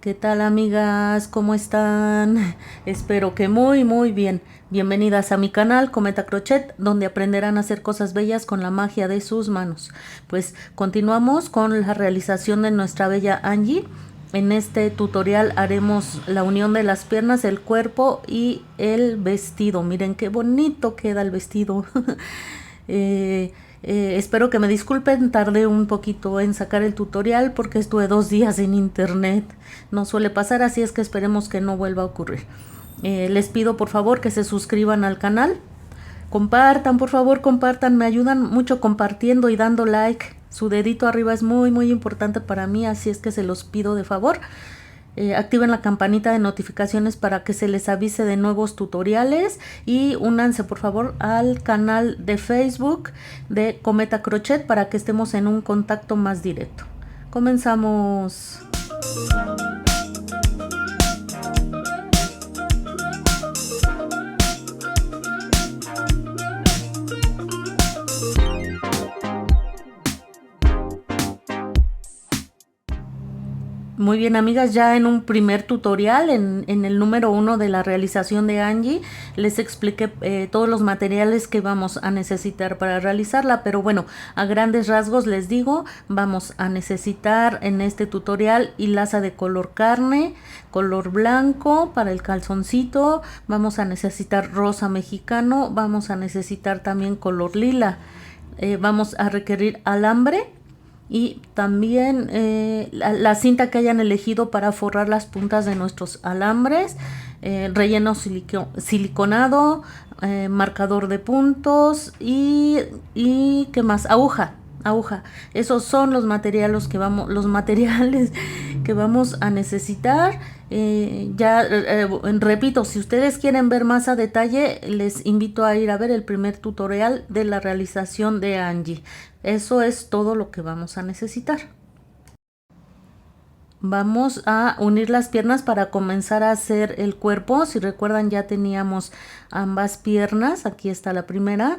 ¿Qué tal, amigas? ¿Cómo están? Espero que muy bien. Bienvenidas a mi canal Cometa Crochet, donde aprenderán a hacer cosas bellas con la magia de sus manos. Pues continuamos con la realización de nuestra bella Angie. En este tutorial haremos la unión de las piernas, el cuerpo y el vestido. Miren qué bonito queda el vestido. Eh, Espero que me disculpen, tardé un poquito en sacar el tutorial porque estuve 2 días en internet. No suele pasar, así es que esperemos que no vuelva a ocurrir. Les pido por favor que se suscriban al canal. Compartan, por favor, compartan. Me ayudan mucho compartiendo y dando like. Su dedito arriba es muy importante para mí, así es que se los pido de favor. Activen la campanita de notificaciones para que se les avise de nuevos tutoriales y únanse por favor al canal de Facebook de Cometa Crochet para que estemos en un contacto más directo. Comenzamos. Muy bien, amigas, ya en un primer tutorial, en el número 1 de la realización de Angie, les expliqué todos los materiales que vamos a necesitar para realizarla, pero bueno, a grandes rasgos les digo, vamos a necesitar en este tutorial hilaza de color carne, color blanco para el calzoncito, vamos a necesitar rosa mexicano, vamos a necesitar también color lila, vamos a requerir alambre y también la cinta que hayan elegido para forrar las puntas de nuestros alambres, relleno siliconado, marcador de puntos y ¿qué más? Aguja. Esos son los materiales que vamos a necesitar. Repito, si ustedes quieren ver más a detalle, les invito a ir a ver el primer tutorial de la realización de Angie. Eso es todo lo que vamos a necesitar. Vamos a unir las piernas para comenzar a hacer el cuerpo. Si recuerdan, ya teníamos ambas piernas. Aquí está la primera.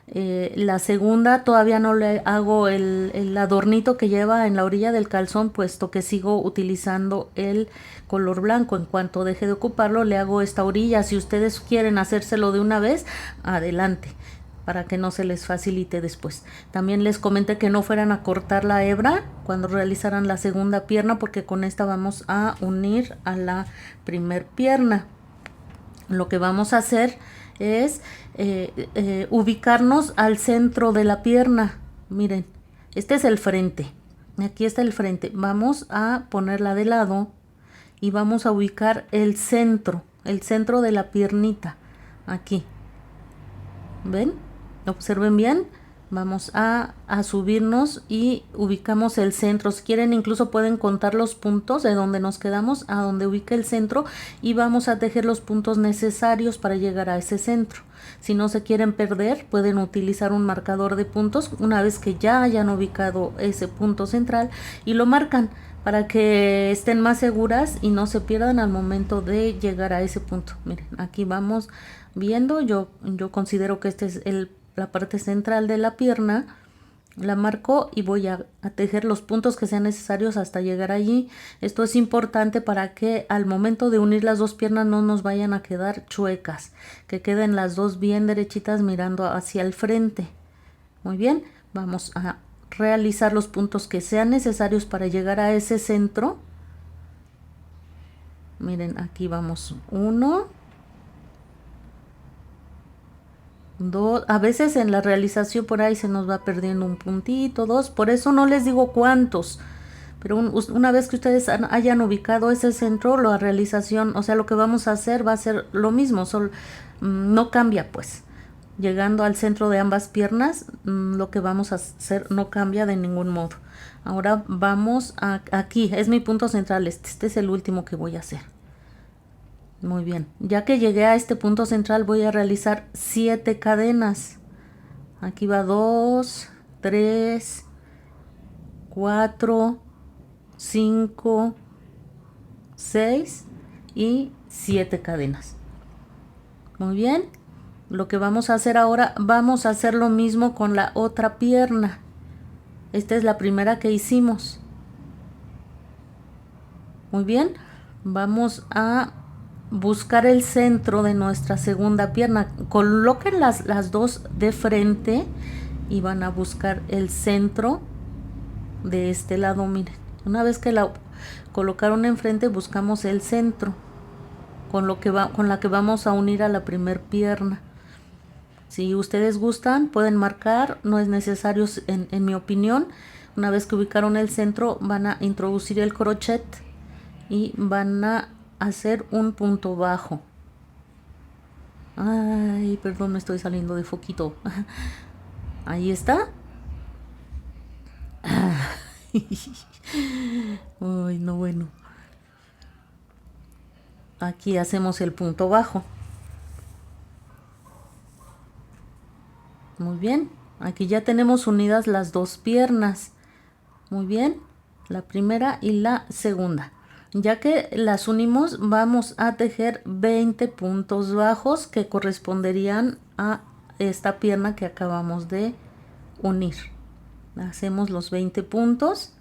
La segunda todavía no le hago el adornito que lleva en la orilla del calzón, puesto que sigo utilizando el color blanco. En cuanto deje de ocuparlo, le hago esta orilla. Si ustedes quieren hacérselo de una vez, adelante, para que no se les facilite después. También les comenté que no fueran a cortar la hebra cuando realizaran la segunda pierna, porque con esta vamos a unir a la primer pierna. Lo que vamos a hacer es ubicarnos al centro de la pierna. Miren, este es el frente, aquí está el frente. Vamos a ponerla de lado y vamos a ubicar el centro de la piernita aquí. ¿Ven? Observen bien. Vamos a subirnos y ubicamos el centro. Si quieren, incluso pueden contar los puntos de donde nos quedamos a donde ubica el centro y vamos a tejer los puntos necesarios para llegar a ese centro. Si no se quieren perder, pueden utilizar un marcador de puntos una vez que ya hayan ubicado ese punto central y lo marcan para que estén más seguras y no se pierdan al momento de llegar a ese punto. Miren, aquí vamos viendo. Yo considero que este es la parte central de la pierna. La marco y voy a tejer los puntos que sean necesarios hasta llegar allí. Esto es importante para que al momento de unir las dos piernas no nos vayan a quedar chuecas, que queden las dos bien derechitas mirando hacia el frente. Muy bien, vamos a realizar los puntos que sean necesarios para llegar a ese centro. Miren, aquí vamos 1, 2, a veces en la realización por ahí se nos va perdiendo un puntito, 2, por eso no les digo cuántos, pero una vez que ustedes hayan ubicado ese centro, la realización, o sea, lo que vamos a hacer va a ser lo mismo, no cambia pues. Llegando al centro de ambas piernas, lo que vamos a hacer no cambia de ningún modo. Ahora vamos aquí, es mi punto central, este es el último que voy a hacer. Muy bien, ya que llegué a este punto central voy a realizar 7 cadenas. Aquí va 2, 3, 4, 5, 6 y 7 cadenas. Muy bien, lo que vamos a hacer ahora, vamos a hacer lo mismo con la otra pierna. Esta es la primera que hicimos. Muy bien, Vamos a buscar el centro de nuestra segunda pierna. Coloquen las dos de frente y van a buscar el centro de este lado. Miren, una vez que la colocaron enfrente, buscamos el centro con la que vamos a unir a la primer pierna. Si ustedes gustan, pueden marcar, no es necesario en mi opinión. Una vez que ubicaron el centro, van a introducir el crochet y van a hacer un punto bajo. Ay, perdón, me estoy saliendo de foquito. Ahí está. Ay, no, bueno. Aquí hacemos el punto bajo. Muy bien. Aquí ya tenemos unidas las dos piernas. Muy bien. La primera y la segunda. Ya que las unimos, vamos a tejer 20 puntos bajos que corresponderían a esta pierna que acabamos de unir. Hacemos los 20 puntos,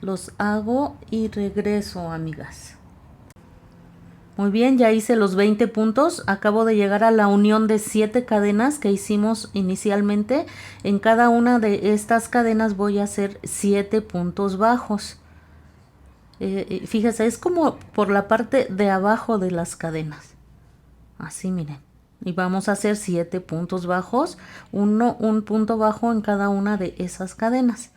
los hago y regreso, amigas. Muy bien, ya hice los 20 puntos. Acabo de llegar a la unión de 7 cadenas que hicimos inicialmente. En cada una de estas cadenas voy a hacer 7 puntos bajos. Fíjese, es como por la parte de abajo de las cadenas. Así, miren. Y vamos a hacer 7 puntos bajos, un punto bajo en cada una de esas cadenas.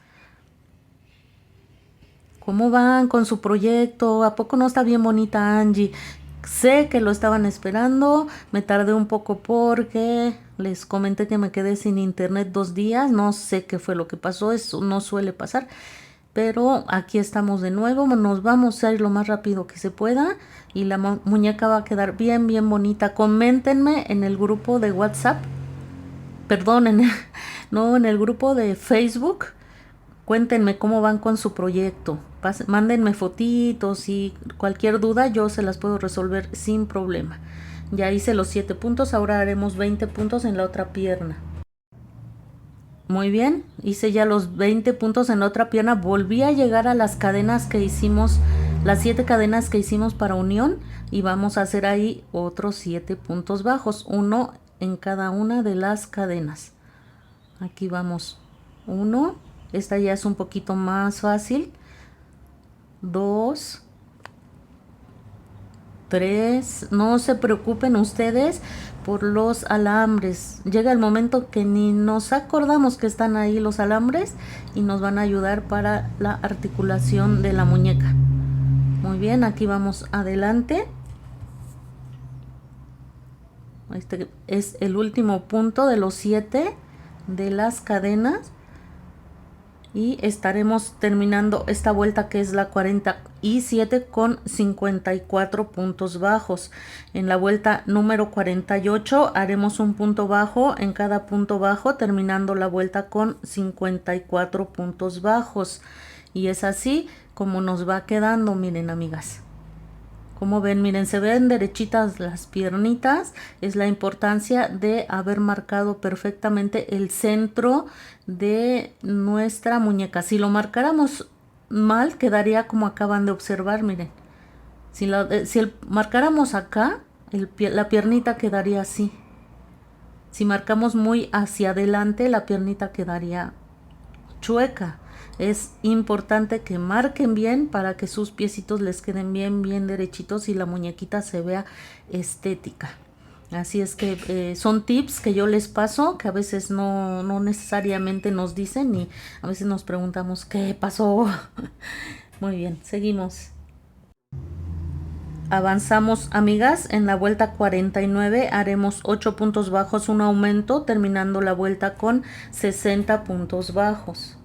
¿Cómo van con su proyecto? ¿A poco no está bien bonita, Angie? Sé que lo estaban esperando, me tardé un poco porque les comenté que me quedé sin internet 2 días, no sé qué fue lo que pasó, eso no suele pasar, pero aquí estamos de nuevo, nos vamos a ir lo más rápido que se pueda y la muñeca va a quedar bien, bien bonita. Coméntenme en el grupo de WhatsApp, perdón, en el grupo de Facebook. Cuéntenme cómo van con su proyecto. Mándenme fotitos y cualquier duda yo se las puedo resolver sin problema. Ya hice los 7 puntos, ahora haremos 20 puntos en la otra pierna. Muy bien, hice ya los 20 puntos en la otra pierna. Volví a llegar a las cadenas que hicimos, las 7 cadenas que hicimos para unión. Y vamos a hacer ahí otros 7 puntos bajos, uno en cada una de las cadenas. Aquí vamos, 1. Esta ya es un poquito más fácil. 2, 3. No se preocupen ustedes por los alambres. Llega el momento que ni nos acordamos que están ahí los alambres y nos van a ayudar para la articulación de la muñeca. Muy bien, aquí vamos adelante. Este es el último punto de los 7 de las cadenas. Y estaremos terminando esta vuelta que es la 47 con 54 puntos bajos. En la vuelta número 48 haremos un punto bajo en cada punto bajo, terminando la vuelta con 54 puntos bajos. Y es así como nos va quedando, miren, amigas. Como ven, miren, se ven derechitas las piernitas. Es la importancia de haber marcado perfectamente el centro de nuestra muñeca. Si lo marcáramos mal, quedaría como acaban de observar, miren. Si marcáramos acá, la piernita quedaría así. Si marcamos muy hacia adelante, la piernita quedaría chueca. Es importante que marquen bien para que sus piecitos les queden bien, bien derechitos y la muñequita se vea estética. Así es que son tips que yo les paso, que a veces no necesariamente nos dicen y a veces nos preguntamos ¿qué pasó? Muy bien, seguimos. Avanzamos, amigas. En la vuelta 49 haremos 8 puntos bajos, un aumento, terminando la vuelta con 60 puntos bajos.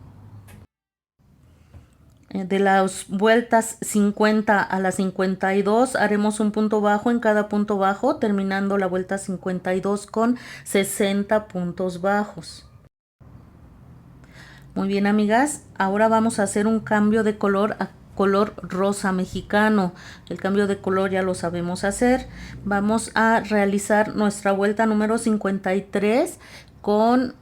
De las vueltas 50 a la 52 haremos un punto bajo en cada punto bajo, terminando la vuelta 52 con 60 puntos bajos. Muy bien, amigas, ahora vamos a hacer un cambio de color a color rosa mexicano. El cambio de color ya lo sabemos hacer. Vamos a realizar nuestra vuelta número 53 con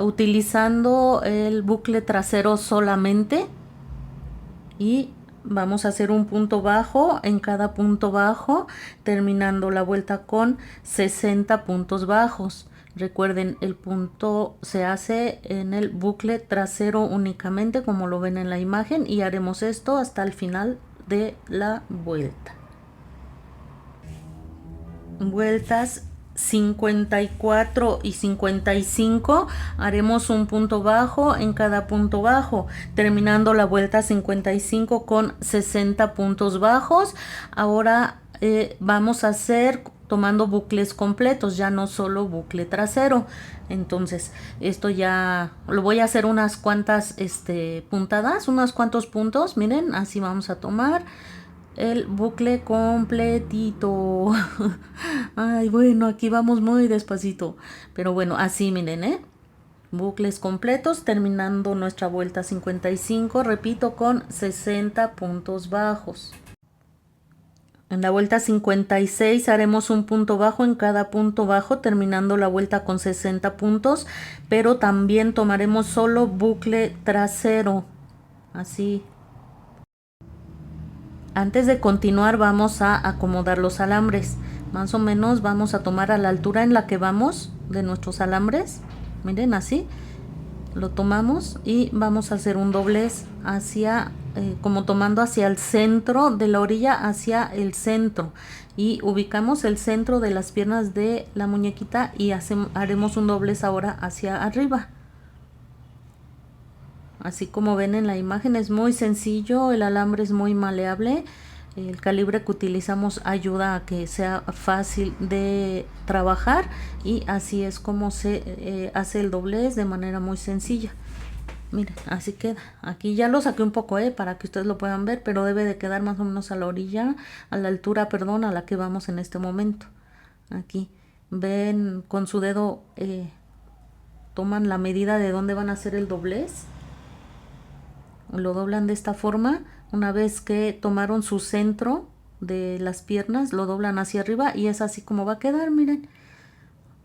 utilizando el bucle trasero solamente. Y vamos a hacer un punto bajo en cada punto bajo, terminando la vuelta con 60 puntos bajos. Recuerden, el punto se hace en el bucle trasero únicamente, como lo ven en la imagen, y haremos esto hasta el final de la vuelta. Vueltas 54 y 55 haremos un punto bajo en cada punto bajo, terminando la vuelta 55 con 60 puntos bajos. Ahora vamos a hacer tomando bucles completos, ya no solo bucle trasero. Entonces esto ya lo voy a hacer unas cuantas puntadas, unos cuantos puntos. Miren, así vamos a tomar el bucle completito. Ay, bueno, aquí vamos muy despacito, pero bueno, así miren, bucles completos, terminando nuestra vuelta 55, repito, con 60 puntos bajos. En la vuelta 56 haremos un punto bajo en cada punto bajo, terminando la vuelta con 60 puntos, pero también tomaremos solo bucle trasero, así. Antes de continuar vamos a acomodar los alambres. Más o menos vamos a tomar a la altura en la que vamos de nuestros alambres. Miren, así. Lo tomamos y vamos a hacer un doblez hacia, como tomando hacia el centro de la orilla, hacia el centro. Y ubicamos el centro de las piernas de la muñequita y haremos un doblez ahora hacia arriba. Así como ven en la imagen, es muy sencillo, el alambre es muy maleable, el calibre que utilizamos ayuda a que sea fácil de trabajar y así es como se hace el doblez de manera muy sencilla. Miren, así queda. Aquí ya lo saqué un poco para que ustedes lo puedan ver, pero debe de quedar más o menos a la orilla, a la altura, perdón, a la que vamos en este momento. Aquí ven, con su dedo toman la medida de dónde van a hacer el doblez. Lo doblan de esta forma. Una vez que tomaron su centro de las piernas, lo doblan hacia arriba y es así como va a quedar, miren.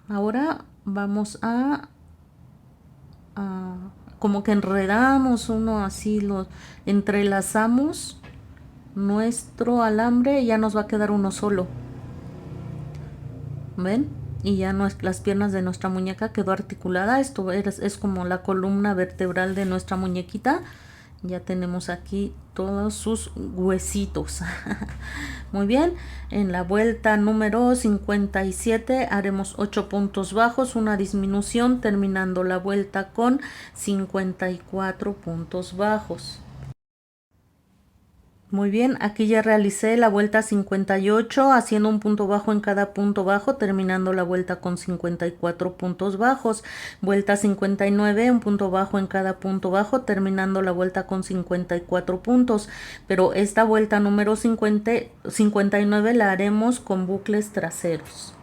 Ahora vamos a como que enredamos uno así, lo entrelazamos nuestro alambre y ya nos va a quedar uno solo. ¿Ven? Y ya las piernas de nuestra muñeca quedó articulada. Esto es como la columna vertebral de nuestra muñequita. Ya tenemos aquí todos sus huesitos. Muy bien, en la vuelta número 57 haremos 8 puntos bajos, una disminución, terminando la vuelta con 54 puntos bajos. Muy bien, aquí ya realicé la vuelta 58 haciendo un punto bajo en cada punto bajo, terminando la vuelta con 54 puntos bajos. Vuelta 59, un punto bajo en cada punto bajo, terminando la vuelta con 54 puntos. Pero esta vuelta número 59 la haremos con bucles traseros.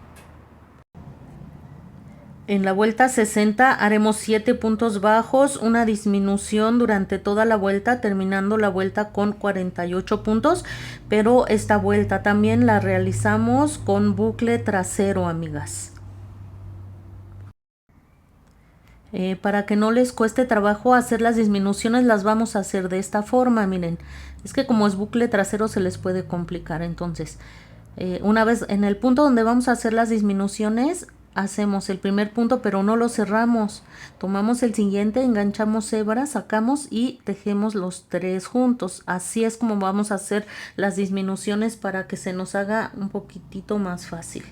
En la vuelta 60 haremos 7 puntos bajos, una disminución durante toda la vuelta, terminando la vuelta con 48 puntos, pero esta vuelta también la realizamos con bucle trasero, amigas. Para que no les cueste trabajo hacer las disminuciones, las vamos a hacer de esta forma, miren. Es que como es bucle trasero se les puede complicar, entonces una vez en el punto donde vamos a hacer las disminuciones, hacemos el primer punto pero no lo cerramos, tomamos el siguiente, enganchamos hebra, sacamos y tejemos los 3 juntos. Así es como vamos a hacer las disminuciones para que se nos haga un poquitito más fácil.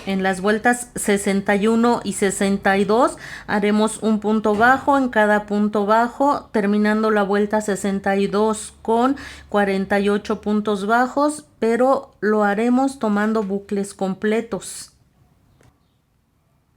En las vueltas 61 y 62 haremos un punto bajo en cada punto bajo, terminando la vuelta 62 con 48 puntos bajos, pero lo haremos tomando bucles completos.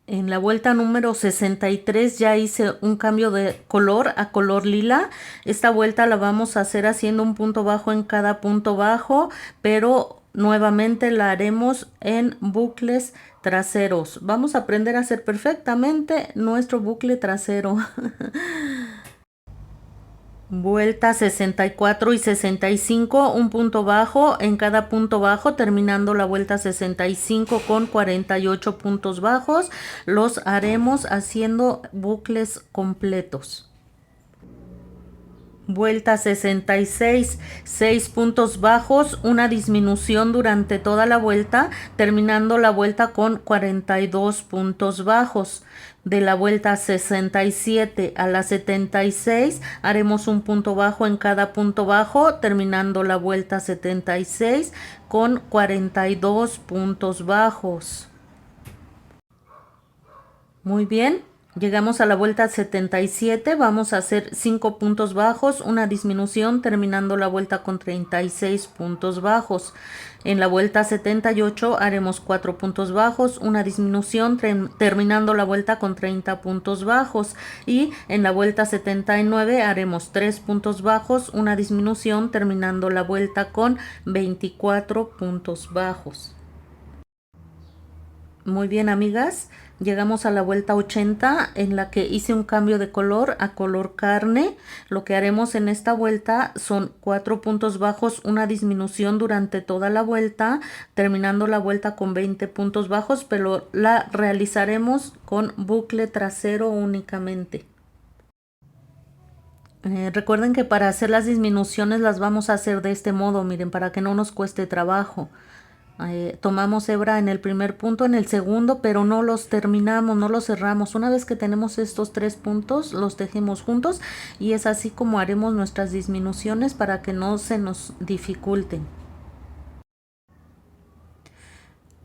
En la vuelta número 63 ya hice un cambio de color a color lila. Esta vuelta la vamos a hacer haciendo un punto bajo en cada punto bajo, pero nuevamente la haremos en bucles traseros. Vamos a aprender a hacer perfectamente nuestro bucle trasero. Vuelta 64 y 65, un punto bajo en cada punto bajo, terminando la vuelta 65 con 48 puntos bajos. Los haremos haciendo bucles completos. Vuelta 66, 6 puntos bajos, una disminución durante toda la vuelta, terminando la vuelta con 42 puntos bajos. De la vuelta 67 a la 76 haremos un punto bajo en cada punto bajo, terminando la vuelta 76 con 42 puntos bajos. Muy bien. Llegamos a la vuelta 77, vamos a hacer 5 puntos bajos, una disminución, terminando la vuelta con 36 puntos bajos. En la vuelta 78 haremos 4 puntos bajos, una disminución, terminando la vuelta con 30 puntos bajos. Y en la vuelta 79 haremos 3 puntos bajos, una disminución, terminando la vuelta con 24 puntos bajos. Muy bien, amigas, llegamos a la vuelta 80 en la que hice un cambio de color a color carne. Lo que haremos en esta vuelta son 4 puntos bajos, una disminución durante toda la vuelta, terminando la vuelta con 20 puntos bajos, pero la realizaremos con bucle trasero únicamente. Recuerden que para hacer las disminuciones las vamos a hacer de este modo, miren, para que no nos cueste trabajo. Tomamos hebra en el primer punto, en el segundo, pero no los terminamos, no los cerramos. Una vez que tenemos estos 3 puntos, los tejemos juntos y es así como haremos nuestras disminuciones para que no se nos dificulten.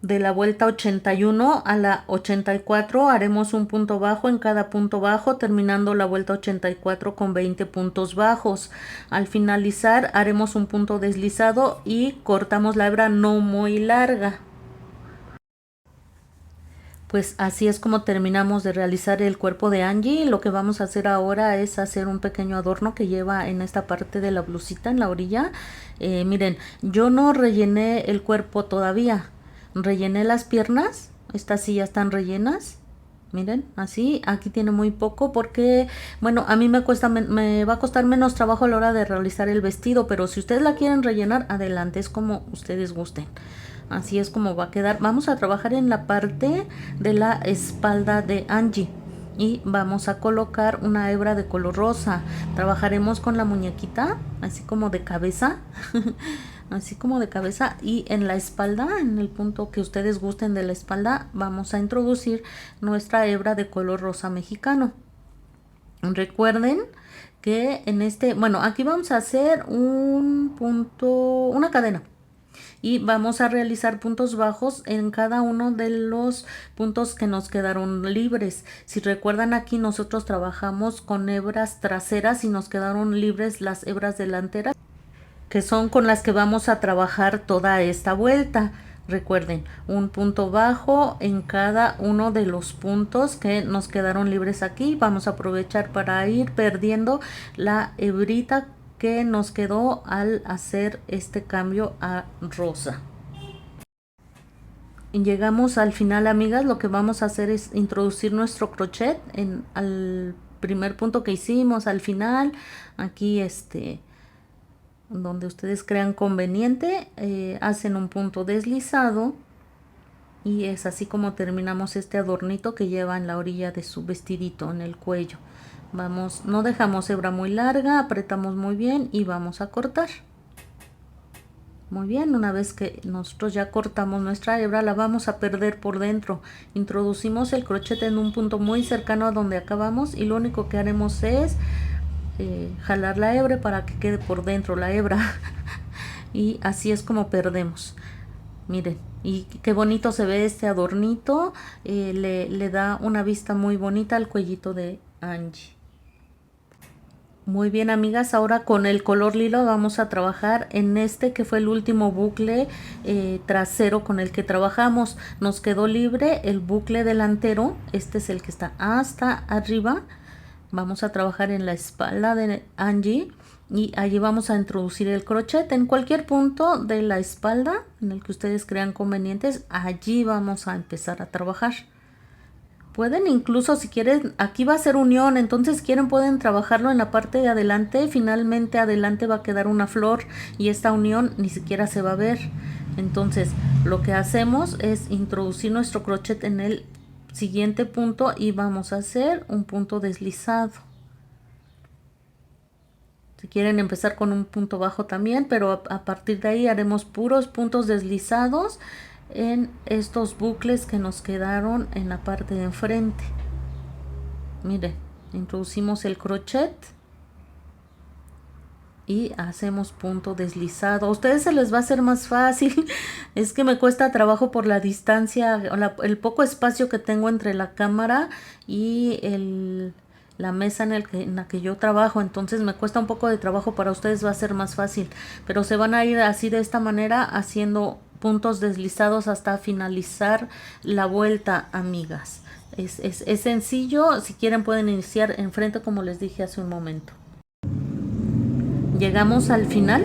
De la vuelta 81 a la 84 haremos un punto bajo en cada punto bajo, terminando la vuelta 84 con 20 puntos bajos. Al finalizar haremos un punto deslizado y cortamos la hebra no muy larga. Pues así es como terminamos de realizar el cuerpo de Angie. Lo que vamos a hacer ahora es hacer un pequeño adorno que lleva en esta parte de la blusita, en la orilla. Miren, yo no rellené el cuerpo todavía. Rellené las piernas, estas sí ya están rellenas, miren, así. Aquí tiene muy poco porque, bueno, a mí me va a costar menos trabajo a la hora de realizar el vestido, pero si ustedes la quieren rellenar, adelante, es como ustedes gusten. Así es como va a quedar. Vamos a trabajar en la parte de la espalda de Angie y vamos a colocar una hebra de color rosa. Trabajaremos con la muñequita, así como de cabeza. Así como de cabeza, y en la espalda, en el punto que ustedes gusten de la espalda, vamos a introducir nuestra hebra de color rosa mexicano. Recuerden que en este, bueno, aquí vamos a hacer un punto, una cadena, y vamos a realizar puntos bajos en cada uno de los puntos que nos quedaron libres. Si recuerdan, aquí nosotros trabajamos con hebras traseras y nos quedaron libres las hebras delanteras, que son con las que vamos a trabajar toda esta vuelta. Recuerden, un punto bajo en cada uno de los puntos que nos quedaron libres aquí. Vamos a aprovechar para ir perdiendo la hebrita que nos quedó al hacer este cambio a rosa. Llegamos al final, amigas. Lo que vamos a hacer es introducir nuestro crochet al primer punto que hicimos, al final, aquí donde ustedes crean conveniente, hacen un punto deslizado y es así como terminamos este adornito que lleva en la orilla de su vestidito, en el cuello. Vamos, no dejamos hebra muy larga, apretamos muy bien y vamos a cortar. Muy bien, una vez que nosotros ya cortamos nuestra hebra, la vamos a perder por dentro. Introducimos el crochet en un punto muy cercano a donde acabamos y lo único que haremos es jalar la hebra para que quede por dentro la hebra y así es como perdemos. Miren, y qué bonito se ve este adornito. Le da una vista muy bonita al cuellito de Angie. Muy bien, amigas, ahora con el color lila vamos a trabajar en este que fue el último bucle trasero con el que trabajamos. Nos quedó libre el bucle delantero, este es el que está hasta arriba. Vamos a trabajar en la espalda de Angie y allí vamos a introducir el crochet en cualquier punto de la espalda en el que ustedes crean convenientes. Allí vamos a empezar a trabajar. Pueden incluso, si quieren, aquí va a ser unión, entonces pueden trabajarlo en la parte de adelante. Finalmente adelante va a quedar una flor y esta unión ni siquiera se va a ver. Entonces lo que hacemos es introducir nuestro crochet en el siguiente punto y vamos a hacer un punto deslizado. Si quieren empezar con un punto bajo también, pero a partir de ahí haremos puros puntos deslizados en estos bucles que nos quedaron en la parte de enfrente. Miren, introducimos el crochet y hacemos punto deslizado. A ustedes se les va a hacer más fácil. Es que me cuesta trabajo por la distancia, el poco espacio que tengo entre la cámara y la mesa en la que yo trabajo. Entonces me cuesta un poco de trabajo. Para ustedes va a ser más fácil. Pero se van a ir así de esta manera, haciendo puntos deslizados hasta finalizar la vuelta, amigas. Es sencillo. Si quieren pueden iniciar enfrente como les dije hace un momento. Llegamos al final.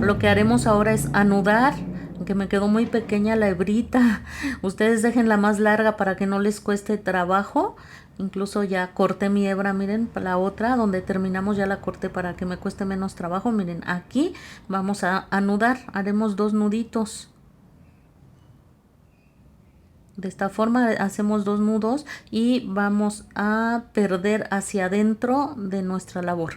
Lo que haremos ahora es anudar, que me quedó muy pequeña la hebrita. Ustedes déjenla más larga para que no les cueste trabajo. Incluso ya corté mi hebra, miren, la otra donde terminamos ya la corté para que me cueste menos trabajo. Miren, aquí vamos a anudar, haremos 2 nuditos. De esta forma hacemos 2 nudos y vamos a perder hacia adentro de nuestra labor.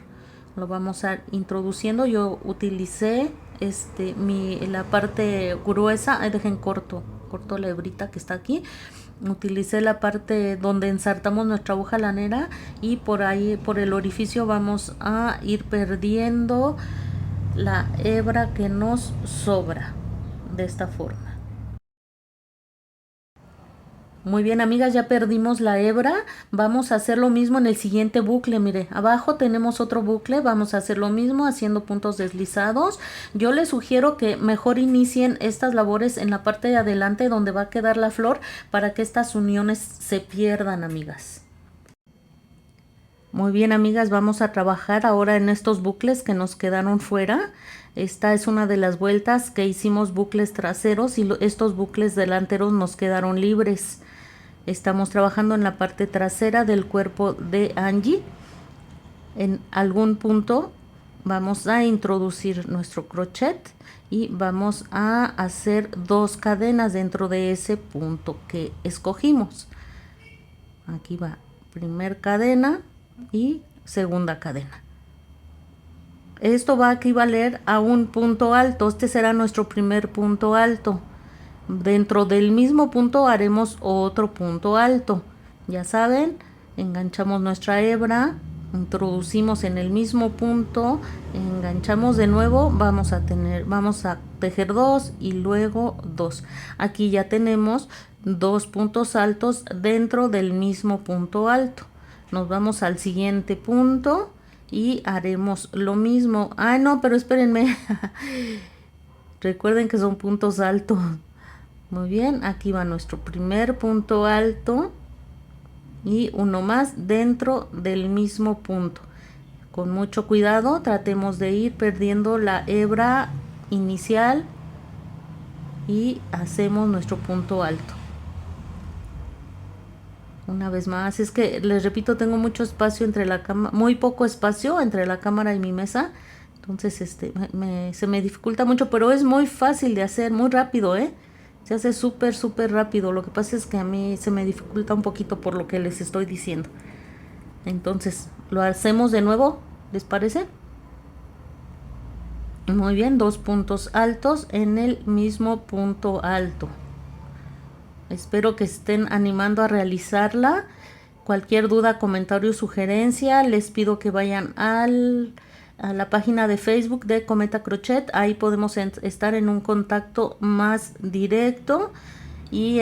Lo vamos a ir introduciendo. Yo utilicé la parte gruesa. Ahí dejen corto la hebrita que está aquí. Utilicé la parte donde ensartamos nuestra aguja lanera y por ahí, por el orificio, vamos a ir perdiendo la hebra que nos sobra de esta forma. Muy bien, amigas, ya perdimos la hebra. Vamos a hacer lo mismo en el siguiente bucle. Mire, abajo tenemos otro bucle. Vamos a hacer lo mismo haciendo puntos deslizados. Yo les sugiero que mejor inicien estas labores en la parte de adelante donde va a quedar la flor, para que estas uniones se pierdan, amigas. Muy bien, amigas, vamos a trabajar ahora en estos bucles que nos quedaron fuera. Esta es una de las vueltas que hicimos bucles traseros y estos bucles delanteros nos quedaron libres. Estamos trabajando en la parte trasera del cuerpo de Angie. En algún punto vamos a introducir nuestro crochet y vamos a hacer 2 cadenas dentro de ese punto que escogimos. Aquí va primer cadena y segunda cadena. Esto va a equivaler a un punto alto. Este será nuestro primer punto alto. Dentro del mismo punto haremos otro punto alto. Ya saben, enganchamos nuestra hebra, introducimos en el mismo punto, enganchamos de nuevo, vamos a tejer 2 y luego 2. Aquí ya tenemos 2 puntos altos dentro del mismo punto alto. Nos vamos al siguiente punto y haremos lo mismo. Ah, no, pero espérenme. Recuerden que son puntos altos. Muy bien, aquí va nuestro primer punto alto y uno más dentro del mismo punto. Con mucho cuidado tratemos de ir perdiendo la hebra inicial y hacemos nuestro punto alto. Una vez más, es que les repito, tengo mucho espacio entre la cámara, muy poco espacio entre la cámara y mi mesa. Entonces se me dificulta mucho, pero es muy fácil de hacer, muy rápido, se hace súper rápido. Lo que pasa es que a mí se me dificulta un poquito por lo que les estoy diciendo. Entonces lo hacemos de nuevo, ¿les parece? Muy bien, 2 puntos altos en el mismo punto alto. Espero que estén animando a realizarla. Cualquier duda, comentario, sugerencia, les pido que vayan a la página de Facebook de Cometa Crochet. Ahí podemos estar en un contacto más directo y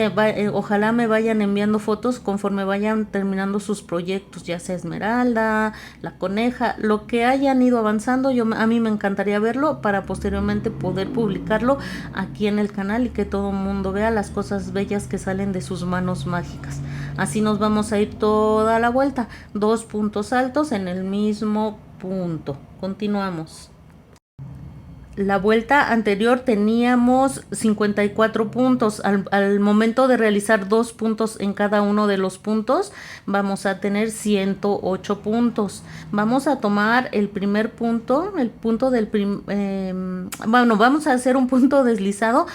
ojalá me vayan enviando fotos conforme vayan terminando sus proyectos, ya sea Esmeralda, la coneja, lo que hayan ido avanzando. A mí me encantaría verlo para posteriormente poder publicarlo aquí en el canal y que todo el mundo vea las cosas bellas que salen de sus manos mágicas. Así nos vamos a ir toda la vuelta, 2 puntos altos en el mismo punto. Continuamos. La vuelta anterior teníamos 54 puntos. Al momento de realizar 2 puntos en cada uno de los puntos, vamos a tener 108 puntos. Vamos a tomar el primer punto, el punto del vamos a hacer un punto deslizado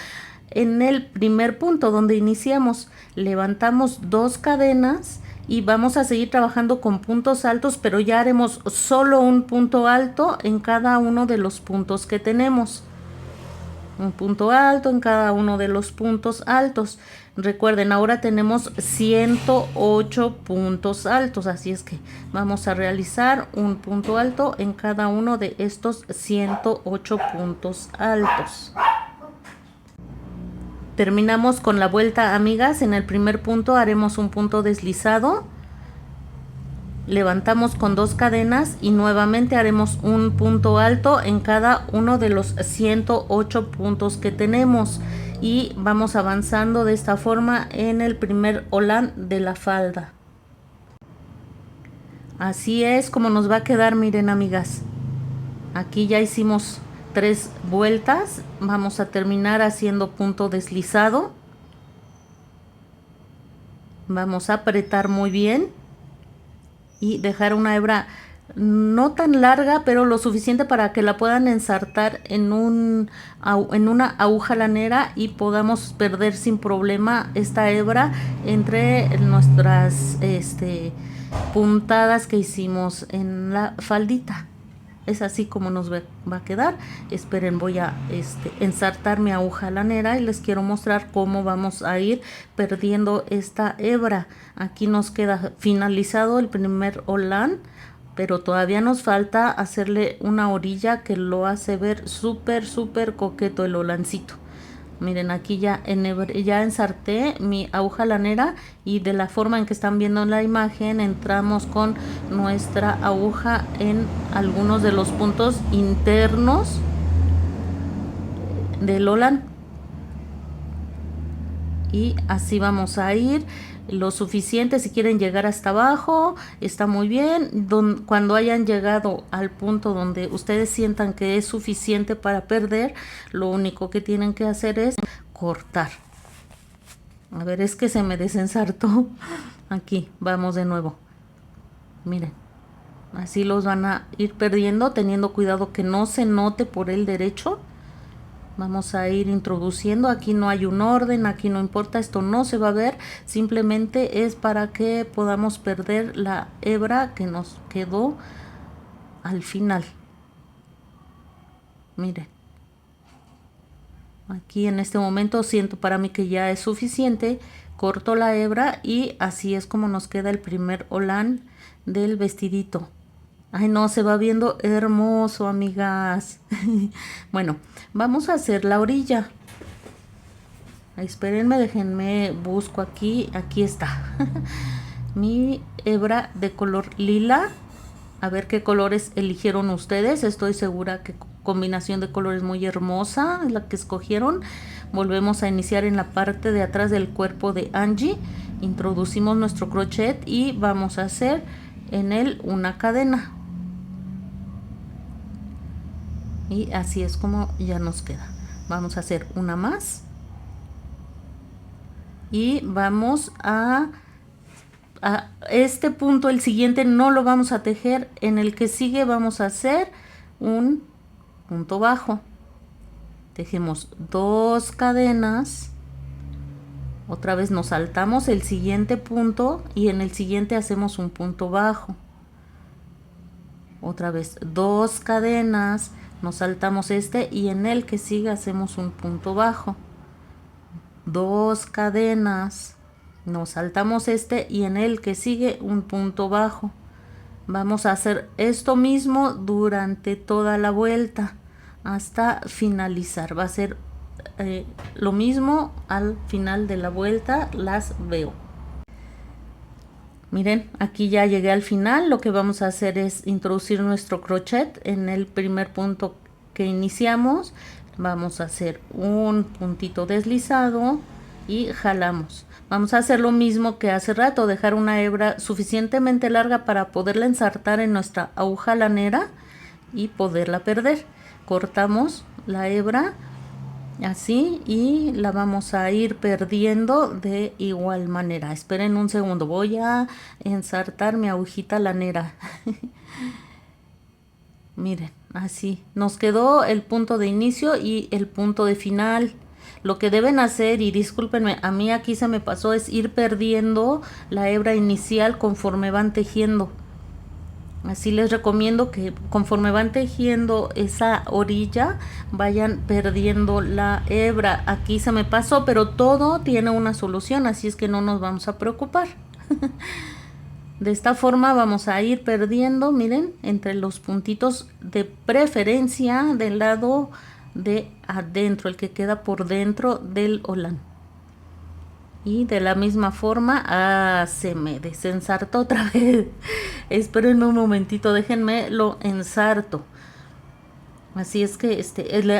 en el primer punto donde iniciamos. Levantamos 2 cadenas y vamos a seguir trabajando con puntos altos, pero ya haremos solo un punto alto en cada uno de los puntos que tenemos. Un punto alto en cada uno de los puntos altos. Recuerden, ahora tenemos 108 puntos altos, así es que vamos a realizar un punto alto en cada uno de estos 108 puntos altos. Terminamos con la vuelta, amigas. En el primer punto haremos un punto deslizado, levantamos con 2 cadenas y nuevamente haremos un punto alto en cada uno de los 108 puntos que tenemos, y vamos avanzando de esta forma en el primer olán de la falda. Así es como nos va a quedar, miren, amigas. Aquí ya hicimos 3 vueltas, vamos a terminar haciendo punto deslizado. Vamos a apretar muy bien y dejar una hebra no tan larga, pero lo suficiente para que la puedan ensartar en una aguja lanera y podamos perder sin problema esta hebra entre nuestras puntadas que hicimos en la faldita. Es así como nos va a quedar. Esperen, voy a ensartar mi aguja lanera y les quiero mostrar cómo vamos a ir perdiendo esta hebra. Aquí nos queda finalizado el primer olán, pero todavía nos falta hacerle una orilla que lo hace ver súper coqueto el olancito. Miren, aquí ya ensarté mi aguja lanera y de la forma en que están viendo en la imagen entramos con nuestra aguja en algunos de los puntos internos del olán, y así vamos a ir lo suficiente. Si quieren llegar hasta abajo está muy bien. Cuando hayan llegado al punto donde ustedes sientan que es suficiente para perder, lo único que tienen que hacer es cortar. A ver, es que se me desensartó. Aquí vamos de nuevo. Miren, así los van a ir perdiendo, teniendo cuidado que no se note por el derecho. Vamos a ir introduciendo. Aquí no hay un orden, aquí no importa, esto no se va a ver, simplemente es para que podamos perder la hebra que nos quedó al final. Miren, aquí en este momento siento para mí que ya es suficiente, corto la hebra y así es como nos queda el primer olán del vestidito. Ay, no, se va viendo hermoso, amigas. Bueno, vamos a hacer la orilla. Espérenme, déjenme, busco aquí. Aquí está. Mi hebra de color lila. A ver qué colores eligieron ustedes. Estoy segura que combinación de colores muy hermosa es la que escogieron. Volvemos a iniciar en la parte de atrás del cuerpo de Angie. Introducimos nuestro crochet y vamos a hacer en él una cadena. Y así es como ya nos queda. Vamos a hacer una más y vamos a este punto, el siguiente no lo vamos a tejer. En el que sigue vamos a hacer un punto bajo. Tejemos 2 cadenas, otra vez nos saltamos el siguiente punto y en el siguiente hacemos un punto bajo, otra vez 2 cadenas, nos saltamos y en el que sigue hacemos un punto bajo, 2 cadenas, nos saltamos y en el que sigue un punto bajo. Vamos a hacer esto mismo durante toda la vuelta hasta finalizar. Va a ser lo mismo al final de la vuelta. Las veo. Miren, aquí ya llegué al final. Lo que vamos a hacer es introducir nuestro crochet en el primer punto que iniciamos. Vamos a hacer un puntito deslizado y jalamos. Vamos a hacer lo mismo que hace rato, dejar una hebra suficientemente larga para poderla ensartar en nuestra aguja lanera y poderla perder. Cortamos la hebra así y la vamos a ir perdiendo de igual manera. Esperen un segundo, voy a ensartar mi agujita lanera. Miren, así nos quedó el punto de inicio y el punto de final. Lo que deben hacer, y discúlpenme, a mí aquí se me pasó, es ir perdiendo la hebra inicial conforme van tejiendo. Así les recomiendo que conforme van tejiendo esa orilla, vayan perdiendo la hebra. Aquí se me pasó, pero todo tiene una solución, así es que no nos vamos a preocupar. De esta forma vamos a ir perdiendo, miren, entre los puntitos, de preferencia del lado de adentro, el que queda por dentro del holán. Y de la misma forma, se me desensartó otra vez. Espérenme un momentito, déjenme lo ensarto. Así es que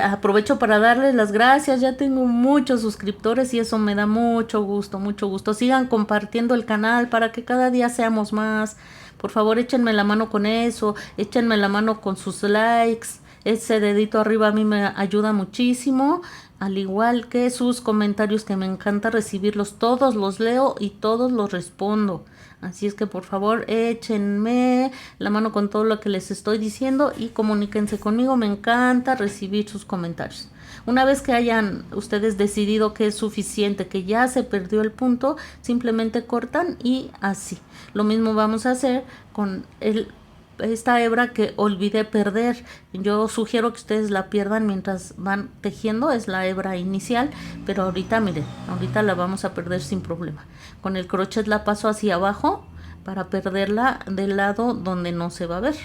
aprovecho para darles las gracias. Ya tengo muchos suscriptores y eso me da mucho gusto, mucho gusto. Sigan compartiendo el canal para que cada día seamos más. Por favor, échenme la mano con eso, échenme la mano con sus likes. Ese dedito arriba a mí me ayuda muchísimo, al igual que sus comentarios, que me encanta recibirlos. Todos los leo y todos los respondo. Así es que por favor échenme la mano con todo lo que les estoy diciendo y comuníquense conmigo. Me encanta recibir sus comentarios. Una vez que hayan ustedes decidido que es suficiente, que ya se perdió el punto, simplemente cortan y así. Lo mismo vamos a hacer con esta hebra que olvidé perder. Yo sugiero que ustedes la pierdan mientras van tejiendo, es la hebra inicial, pero ahorita miren, ahorita la vamos a perder sin problema. Con el crochet la paso hacia abajo para perderla del lado donde no se va a ver,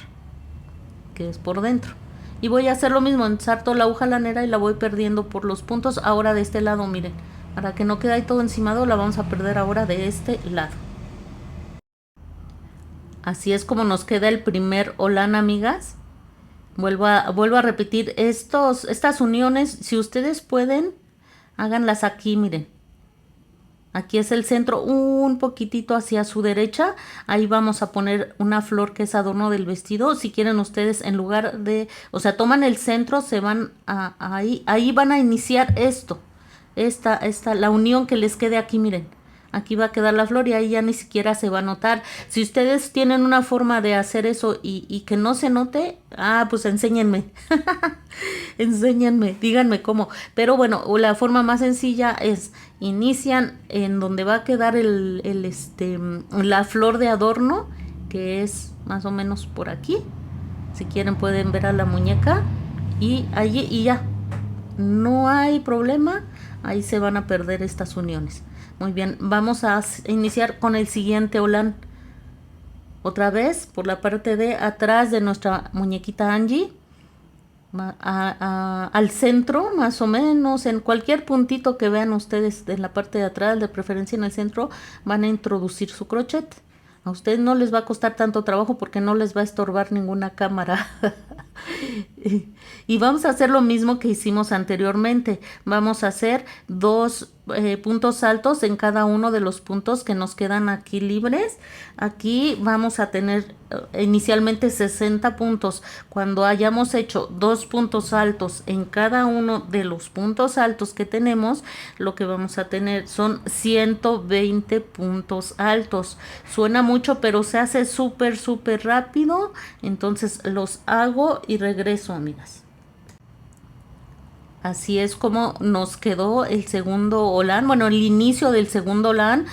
que es por dentro. Y voy a hacer lo mismo, ensarto la aguja lanera y la voy perdiendo por los puntos. Ahora de este lado, miren, para que no quede ahí todo encimado, la vamos a perder ahora de este lado. Así es como nos queda el primer holán, amigas. Vuelvo a repetir estas uniones. Si ustedes pueden, háganlas aquí, miren. Aquí es el centro, un poquitito hacia su derecha. Ahí vamos a poner una flor que es adorno del vestido. Si quieren ustedes, en lugar de, o sea, toman el centro, se van ahí van a iniciar la unión que les quede aquí, miren. Aquí va a quedar la flor y ahí ya ni siquiera se va a notar. Si ustedes tienen una forma de hacer eso y que no se note, pues enséñenme. Enséñenme, díganme cómo. Pero bueno, la forma más sencilla es inician en donde va a quedar la flor de adorno, que es más o menos por aquí. Si quieren pueden ver a la muñeca y allí y ya. No hay problema, ahí se van a perder estas uniones. Muy bien, vamos a iniciar con el siguiente holán. Otra vez por la parte de atrás de nuestra muñequita Angie. Al centro, más o menos, en cualquier puntito que vean ustedes en la parte de atrás, de preferencia en el centro, van a introducir su crochet. A ustedes no les va a costar tanto trabajo porque no les va a estorbar ninguna cámara. Y vamos a hacer lo mismo que hicimos anteriormente. Vamos a hacer 2 puntos altos en cada uno de los puntos que nos quedan aquí libres. Aquí vamos a tener inicialmente 60 puntos. Cuando hayamos hecho 2 puntos altos en cada uno de los puntos altos que tenemos, lo que vamos a tener son 120 puntos altos. Suena mucho, pero se hace súper rápido. Entonces los hago y regreso, amigas. Así es como nos quedó el segundo holán. Bueno, el inicio del segundo holán.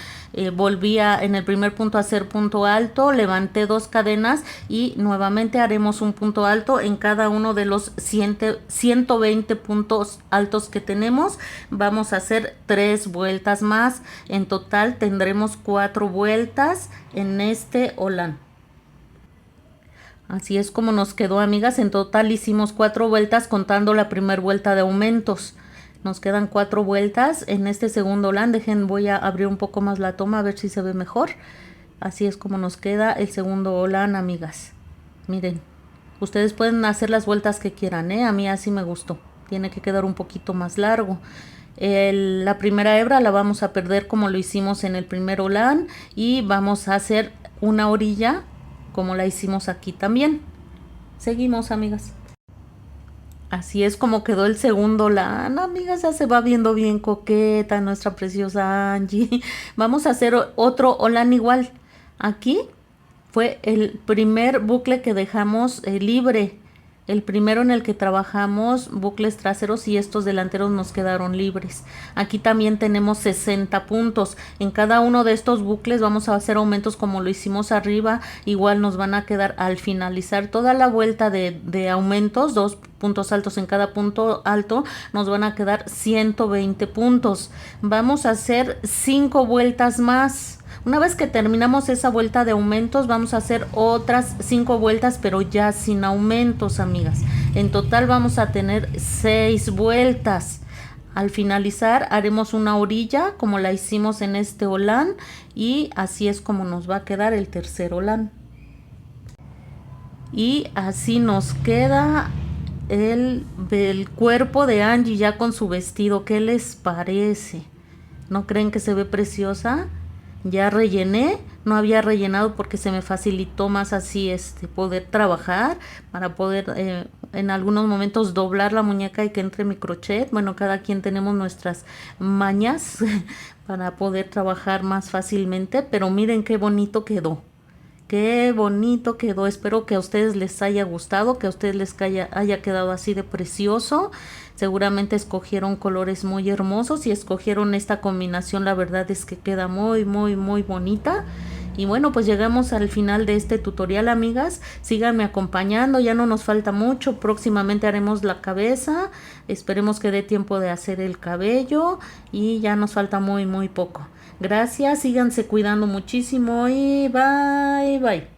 Volví en el primer punto a hacer punto alto, levanté 2 cadenas y nuevamente haremos un punto alto en cada uno de los 120 puntos altos que tenemos. Vamos a hacer 3 vueltas más. En total tendremos 4 vueltas en este holán. Así es como nos quedó, amigas. En total hicimos 4 vueltas contando la primera vuelta de aumentos. Nos quedan 4 vueltas en este segundo holán. Voy a abrir un poco más la toma a ver si se ve mejor. Así es como nos queda el segundo holán, amigas. Miren, ustedes pueden hacer las vueltas que quieran, A mí así me gustó. Tiene que quedar un poquito más largo. La primera hebra la vamos a perder como lo hicimos en el primer holán. Y vamos a hacer una orilla como la hicimos aquí también. Seguimos, amigas. Así es como quedó el segundo holán, amigas. Ya se va viendo bien coqueta nuestra preciosa Angie. Vamos a hacer otro holán igual. Aquí fue el primer bucle que dejamos libre. el primero en el que trabajamos bucles traseros y estos delanteros nos quedaron libres. Aquí también tenemos 60 puntos. En cada uno de estos bucles vamos a hacer aumentos como lo hicimos arriba. Igual nos van a quedar al finalizar toda la vuelta de aumentos, 2 puntos altos en cada punto alto, nos van a quedar 120 puntos. Vamos a hacer 5 vueltas más. Una vez que terminamos esa vuelta de aumentos, vamos a hacer otras 5 vueltas, pero ya sin aumentos, amigas. En total vamos a tener 6 vueltas. Al finalizar haremos una orilla como la hicimos en este holán y así es como nos va a quedar el tercer holán. Y así nos queda el cuerpo de Angie ya con su vestido. ¿Qué les parece? ¿No creen que se ve preciosa? Ya rellené, no había rellenado porque se me facilitó más así poder trabajar, para poder en algunos momentos doblar la muñeca y que entre mi crochet. Bueno, cada quien tenemos nuestras mañas para poder trabajar más fácilmente, pero miren qué bonito quedó. Qué bonito quedó. Espero que a ustedes les haya gustado, que a ustedes les haya quedado así de precioso. Seguramente escogieron colores muy hermosos y escogieron esta combinación. La verdad es que queda muy bonita. Y bueno, pues llegamos al final de este tutorial, amigas. Síganme acompañando, ya no nos falta mucho. Próximamente haremos la cabeza. Esperemos que dé tiempo de hacer el cabello y ya nos falta muy poco. Gracias, síganse cuidando muchísimo y bye.